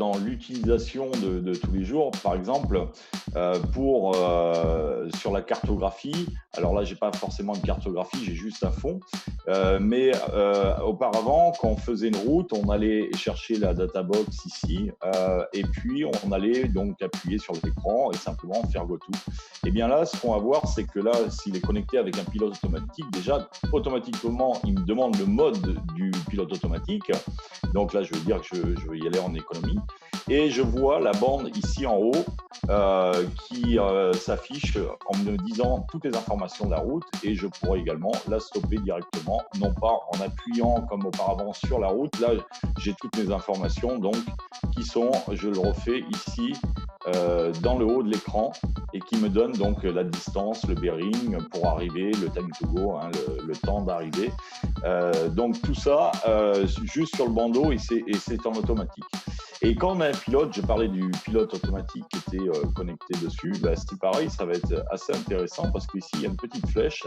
dans l'utilisation de tous les jours. Par exemple, sur la cartographie, alors là, j'ai pas forcément une cartographie, j'ai juste un fond. Mais auparavant, quand on faisait une route, on allait chercher la data box ici, et puis on allait donc appuyer sur l'écran et simplement faire GoTo. Et bien là, ce qu'on va voir, c'est que là, s'il est connecté avec un pilote automatique, déjà, automatiquement, il me demande le mode du pilote automatique. Donc là, je veux dire que je vais y aller en économie. Et je vois la bande ici en haut qui s'affiche en me disant toutes les informations de la route, et je pourrais également la stopper directement, non pas en appuyant comme auparavant sur la route. Là, j'ai toutes mes informations donc qui sont, je le refais ici, dans le haut de l'écran, et qui me donne donc la distance, le bearing pour arriver, le time to go, hein, le temps d'arriver. Donc tout ça juste sur le bandeau, et c'est en automatique. Et quand on a un pilote, je parlais du pilote automatique qui était connecté dessus, bah, c'est pareil, ça va être assez intéressant parce qu'ici il y a une petite flèche,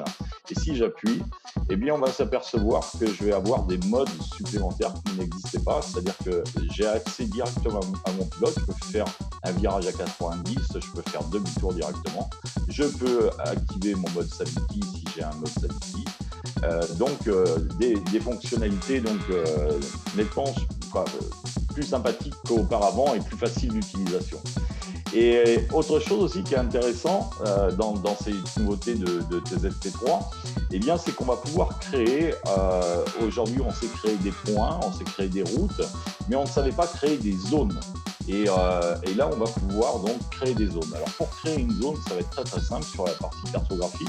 et si j'appuie, eh bien on va s'apercevoir que je vais avoir des modes supplémentaires qui n'existaient pas, c'est-à-dire que j'ai accès directement à mon pilote, je peux faire un virage à 90, je peux faire demi-tour directement, je peux activer mon mode Safety si j'ai un mode Safety. Des fonctionnalités nettement plus sympathiques qu'auparavant et plus faciles d'utilisation. Et autre chose aussi qui est intéressant dans ces nouveautés de TZP3, eh bien, c'est qu'on va pouvoir créer, aujourd'hui on sait créer des points, on sait créer des routes, mais on ne savait pas créer des zones. Et là, on va pouvoir donc créer des zones. Alors pour créer une zone, ça va être très très simple sur la partie cartographie.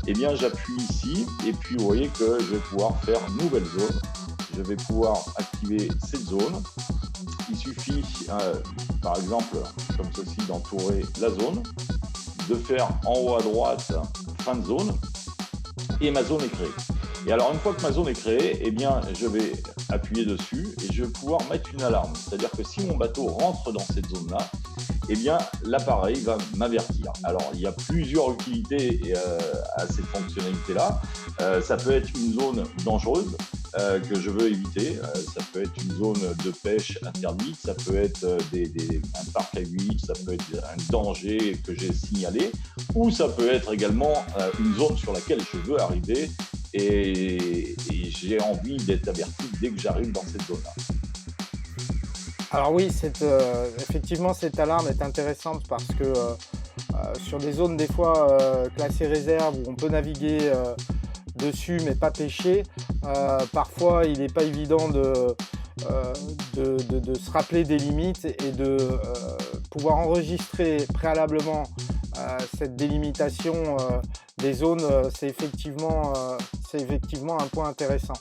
Eh bien, j'appuie ici et puis vous voyez que je vais pouvoir faire nouvelle zone. Je vais pouvoir activer cette zone. Il suffit, par exemple, comme ceci, d'entourer la zone, de faire en haut à droite fin de zone, et ma zone est créée. Et alors, une fois que ma zone est créée, eh bien, je vais appuyer dessus et je vais pouvoir mettre une alarme. C'est-à-dire que si mon bateau rentre dans cette zone-là, eh bien, l'appareil va m'avertir. Alors, il y a plusieurs utilités à cette fonctionnalité-là. Ça peut être une zone dangereuse que je veux éviter. Ça peut être une zone de pêche interdite. Ça peut être un parc à huile. Ça peut être un danger que j'ai signalé. Ou ça peut être également une zone sur laquelle je veux arriver et j'ai envie d'être averti dès que j'arrive dans cette zone-là. Alors oui, effectivement, cette alarme est intéressante parce que sur des zones des fois classées réserve où on peut naviguer dessus mais pas pêcher, parfois il n'est pas évident de se rappeler des limites et de pouvoir enregistrer préalablement cette délimitation des zones, c'est effectivement un point intéressant.